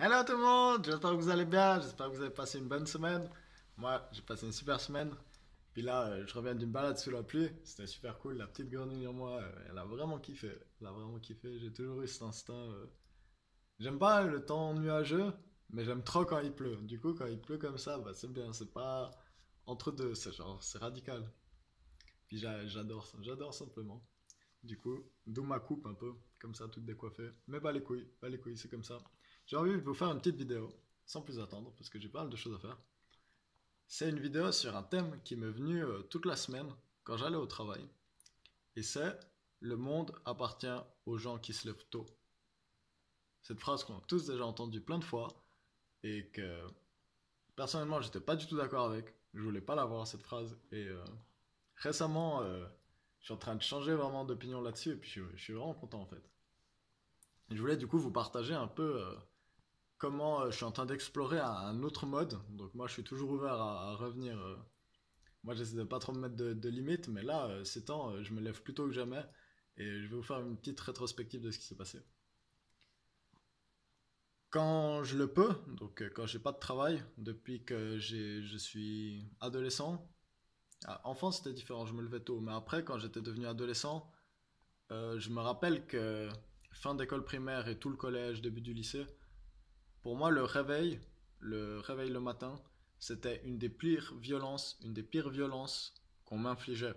Hello tout le monde, j'espère que vous allez bien, j'espère que vous avez passé une bonne semaine. Moi, j'ai passé une super semaine. Puis là, je reviens d'une balade sous la pluie, c'était super cool. La petite grenouille en moi, elle a vraiment kiffé. Elle a vraiment kiffé, j'ai toujours eu cet instinct. J'aime pas le temps nuageux, mais j'aime trop quand il pleut. Du coup, quand il pleut comme ça, bah, c'est bien, c'est pas entre deux, c'est genre, c'est radical. Puis j'adore ça, j'adore simplement. Du coup, d'où ma coupe un peu, comme ça, toute décoiffée. Mais pas les couilles, c'est comme ça. J'ai envie de vous faire une petite vidéo, sans plus attendre, parce que j'ai pas mal de choses à faire. C'est une vidéo sur un thème qui m'est venu toute la semaine quand j'allais au travail. Et c'est le monde appartient aux gens qui se lèvent tôt. Cette phrase qu'on a tous déjà entendue plein de fois et que personnellement j'étais pas du tout d'accord avec. Je voulais pas l'avoir cette phrase. Et récemment, je suis en train de changer vraiment d'opinion là-dessus et puis je suis vraiment content en fait. Et je voulais du coup vous partager un peu comment je suis en train d'explorer un autre mode. Donc moi je suis toujours ouvert à revenir. Moi j'essaie de pas trop me mettre de limites, mais là, ces temps, je me lève plus tôt que jamais. Et je vais vous faire une petite rétrospective de ce qui s'est passé. Quand je le peux, donc quand j'ai pas de travail, depuis que je suis adolescent, enfant c'était différent, je me levais tôt, mais après quand j'étais devenu adolescent, je me rappelle que fin d'école primaire et tout le collège, début du lycée, pour moi, le réveil le matin, c'était une des pires violences qu'on m'infligeait.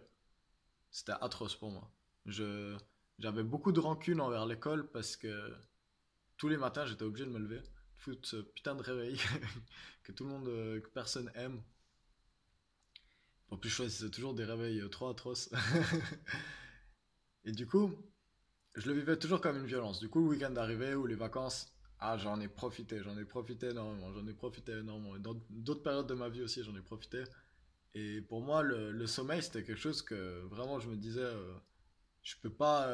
C'était atroce pour moi. Je, J'avais beaucoup de rancune envers l'école parce que tous les matins, j'étais obligé de me lever, de foutre ce putain de réveil que tout le monde, que personne aime. En plus, je choisissais toujours des réveils trop atroces. Et du coup, je le vivais toujours comme une violence. Du coup, le week-end arrivait ou les vacances, ah, j'en ai profité énormément, j'en ai profité énormément. Et dans d'autres périodes de ma vie aussi, j'en ai profité. Et pour moi, le sommeil, c'était quelque chose que vraiment je me disais, je peux pas,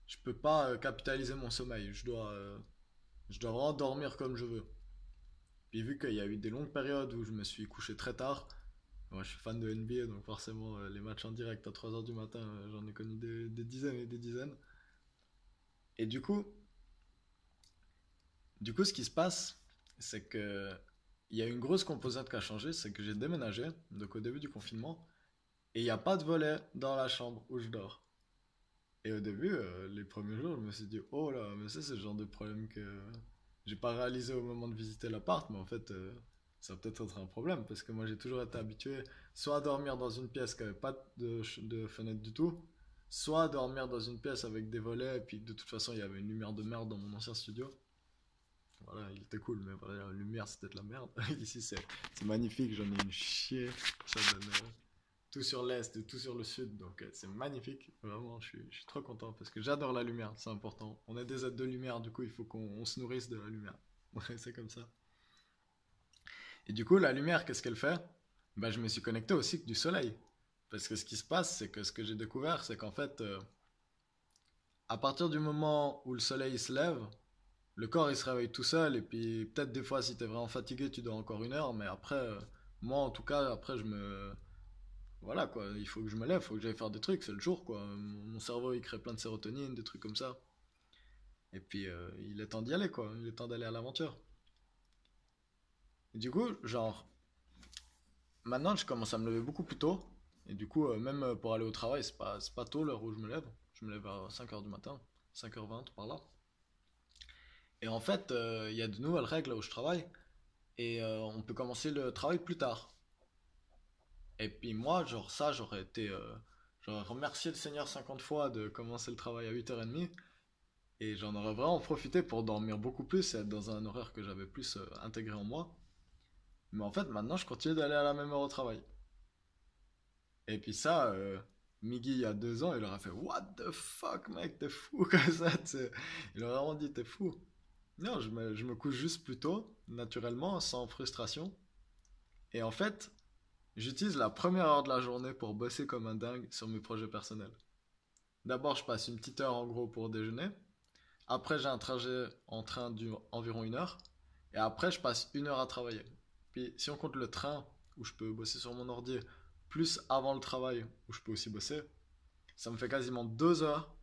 je peux pas capitaliser mon sommeil. Je dois vraiment dormir comme je veux. Puis vu qu'il y a eu des longues périodes où je me suis couché très tard, moi je suis fan de NBA, donc forcément les matchs en direct à 3 heures du matin, j'en ai connu des dizaines et des dizaines. Et du coup, ce qui se passe, c'est que il y a une grosse composante qui a changé, c'est que j'ai déménagé, donc au début du confinement, et il n'y a pas de volet dans la chambre où je dors. Et au début, les premiers jours, je me suis dit, oh là, mais ça, c'est le genre de problème que j'ai pas réalisé au moment de visiter l'appart, mais en fait, ça va peut-être être un problème, parce que moi, j'ai toujours été habitué soit à dormir dans une pièce qui avait pas de fenêtre du tout, soit à dormir dans une pièce avec des volets, et puis de toute façon, il y avait une lumière de merde dans mon ancien studio. Voilà, il était cool, mais voilà, la lumière, c'était de la merde. Ici, c'est magnifique, j'en ai une chier. Ça donne tout sur l'est et tout sur le sud, donc c'est magnifique. Vraiment, je suis trop content parce que j'adore la lumière, c'est important. On est des êtres de lumière, du coup, il faut qu'on se nourrisse de la lumière. Ouais, c'est comme ça. Et du coup, la lumière, qu'est-ce qu'elle fait? Bah, je me suis connecté au cycle du soleil. Parce que ce qui se passe, c'est que ce que j'ai découvert, c'est qu'en fait, à partir du moment où le soleil se lève, le corps il se réveille tout seul, et puis peut-être des fois si t'es vraiment fatigué tu dors encore une heure, mais après, moi en tout cas, après je me... Voilà quoi, il faut que je me lève, il faut que j'aille faire des trucs, c'est le jour quoi. Mon cerveau il crée plein de sérotonine, des trucs comme ça. Et puis il est temps d'y aller quoi, il est temps d'aller à l'aventure. Et du coup, genre, maintenant je commence à me lever beaucoup plus tôt, et du coup, même pour aller au travail, c'est pas tôt l'heure où je me lève. Je me lève à 5 heures du matin, 5h20 par là. Et en fait, il y a de nouvelles règles là où je travaille. Et on peut commencer le travail plus tard. Et puis moi, genre ça, j'aurais remercié le Seigneur 50 fois de commencer le travail à 8h30. Et j'en aurais vraiment profité pour dormir beaucoup plus et être dans un horaire que j'avais plus intégré en moi. Mais en fait, maintenant, je continue d'aller à la même heure au travail. Et puis ça, Miggy, il y a 2 ans, il aurait fait What the fuck, mec, t'es fou comme ça. Tu sais. Il aurait vraiment dit T'es fou. Non, je me couche juste plus tôt, naturellement, sans frustration. Et en fait, j'utilise la première heure de la journée pour bosser comme un dingue sur mes projets personnels. D'abord, je passe une petite heure en gros pour déjeuner. Après, j'ai un trajet en train d'environ 1 heure. Et après, je passe 1 heure à travailler. Puis, si on compte le train où je peux bosser sur mon ordi, plus avant le travail où je peux aussi bosser, ça me fait quasiment 2 heures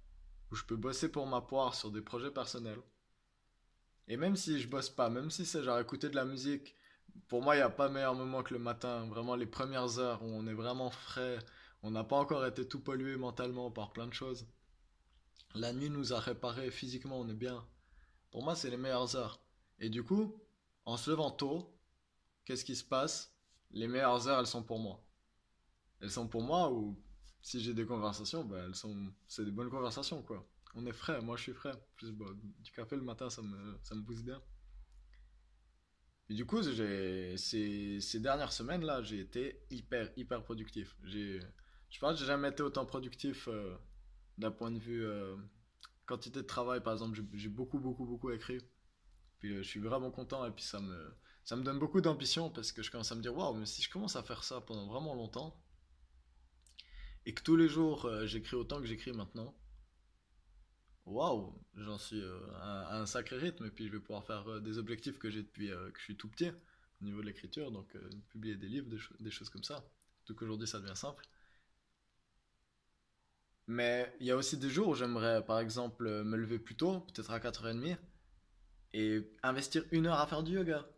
où je peux bosser pour ma poire sur des projets personnels. Et même si je bosse pas, même si c'est genre écouter de la musique, pour moi, il n'y a pas meilleur moment que le matin. Vraiment, les premières heures où on est vraiment frais, on n'a pas encore été tout pollué mentalement par plein de choses. La nuit nous a réparé physiquement, on est bien. Pour moi, c'est les meilleures heures. Et du coup, en se levant tôt, qu'est-ce qui se passe? Les meilleures heures, elles sont pour moi. Elles sont pour moi ou si j'ai des conversations, bah, c'est des bonnes conversations quoi. On est frais, moi je suis frais. Plus bah, du café le matin, ça me booste bien. Et du coup, ces dernières semaines là, j'ai été hyper productif. Je pense que j'ai jamais été autant productif d'un point de vue quantité de travail. Par exemple, j'ai beaucoup écrit. Puis je suis vraiment content et puis ça me donne beaucoup d'ambition parce que je commence à me dire waouh, mais si je commence à faire ça pendant vraiment longtemps et que tous les jours j'écris autant que j'écris maintenant, waouh, j'en suis à un sacré rythme et puis je vais pouvoir faire des objectifs que j'ai depuis que je suis tout petit au niveau de l'écriture, donc publier des livres, des choses comme ça. Tout qu'aujourd'hui ça devient simple. Mais il y a aussi des jours où j'aimerais par exemple me lever plus tôt, peut-être à 4h30, et investir 1 heure à faire du yoga.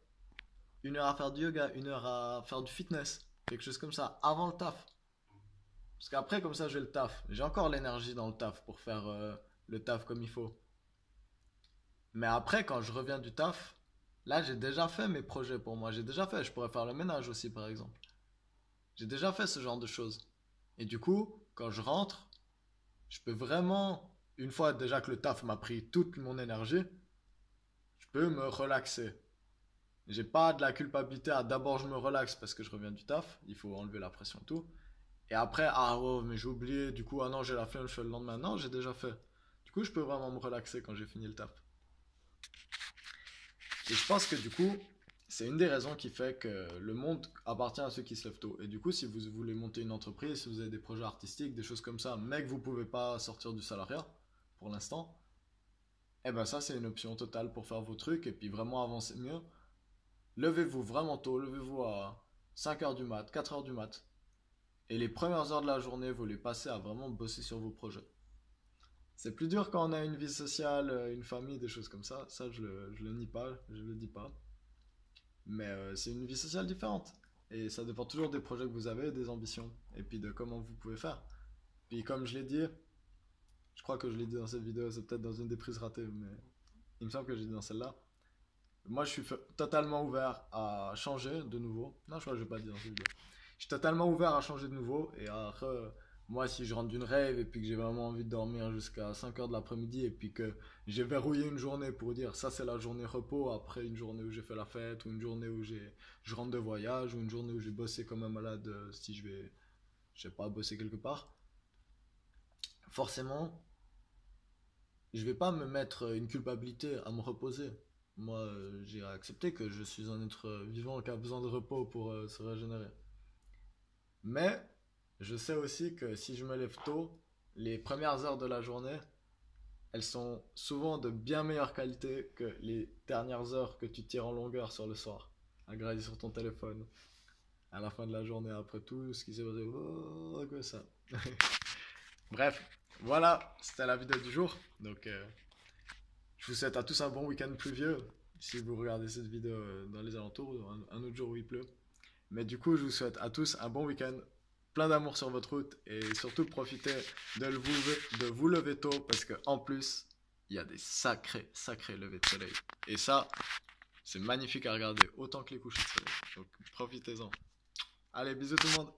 1 heure à faire du yoga, 1 heure à faire du fitness, quelque chose comme ça, avant le taf. Parce qu'après, comme ça, j'ai le taf. J'ai encore l'énergie dans le taf pour faire le taf comme il faut. Mais après, quand je reviens du taf, là, j'ai déjà fait mes projets pour moi. J'ai déjà fait. Je pourrais faire le ménage aussi, par exemple. J'ai déjà fait ce genre de choses. Et du coup, quand je rentre, je peux vraiment, une fois déjà que le taf m'a pris toute mon énergie, je peux me relaxer. J'ai pas de la culpabilité à d'abord je me relaxe parce que je reviens du taf. Il faut enlever la pression et tout. Et après, ah ouais, mais j'ai oublié, du coup, ah non, j'ai la flemme, je fais le lendemain. Non, j'ai déjà fait. Du coup, je peux vraiment me relaxer quand j'ai fini le taf. Et je pense que du coup, c'est une des raisons qui fait que le monde appartient à ceux qui se lèvent tôt. Et du coup, si vous voulez monter une entreprise, si vous avez des projets artistiques, des choses comme ça, mais que vous pouvez pas sortir du salariat pour l'instant, eh ben ça, c'est une option totale pour faire vos trucs et puis vraiment avancer mieux. Levez-vous vraiment tôt, levez-vous à 5 heures du mat, 4 heures du mat. Et les premières heures de la journée, vous les passez à vraiment bosser sur vos projets. C'est plus dur quand on a une vie sociale, une famille, des choses comme ça. Ça, je le nie pas, je le dis pas. Mais c'est une vie sociale différente. Et ça dépend toujours des projets que vous avez, des ambitions. Et puis de comment vous pouvez faire. Puis comme je l'ai dit, je crois que je l'ai dit dans cette vidéo, c'est peut-être dans une des prises ratées, mais il me semble que j'ai dit dans celle-là. Moi, je suis totalement ouvert à changer de nouveau. Non, je crois que je vais pas dire dans cette vidéo. Je suis totalement ouvert à changer de nouveau. Et après, moi, si je rentre d'une rave et puis que j'ai vraiment envie de dormir jusqu'à 5 heures de l'après-midi et puis que j'ai verrouillé une journée pour dire ça, c'est la journée repos après une journée où j'ai fait la fête ou une journée où je rentre de voyage ou une journée où j'ai bossé comme un malade si je vais, je sais pas, bosser quelque part. Forcément, je vais pas me mettre une culpabilité à me reposer. Moi, j'ai accepté que je suis un être vivant qui a besoin de repos pour se régénérer. Mais je sais aussi que si je me lève tôt, les premières heures de la journée, elles sont souvent de bien meilleure qualité que les dernières heures que tu tires en longueur sur le soir, à grailler sur ton téléphone, à la fin de la journée, après tout ce qui s'est passé. Oh, que ça. Bref, voilà, c'était la vidéo du jour. Donc, je vous souhaite à tous un bon week-end pluvieux. Si vous regardez cette vidéo dans les alentours, un autre jour où il pleut. Mais du coup, je vous souhaite à tous un bon week-end, plein d'amour sur votre route et surtout profitez de vous lever tôt parce qu'en plus, il y a des sacrés levées de soleil. Et ça, c'est magnifique à regarder, autant que les couchers de soleil. Donc profitez-en. Allez, bisous tout le monde!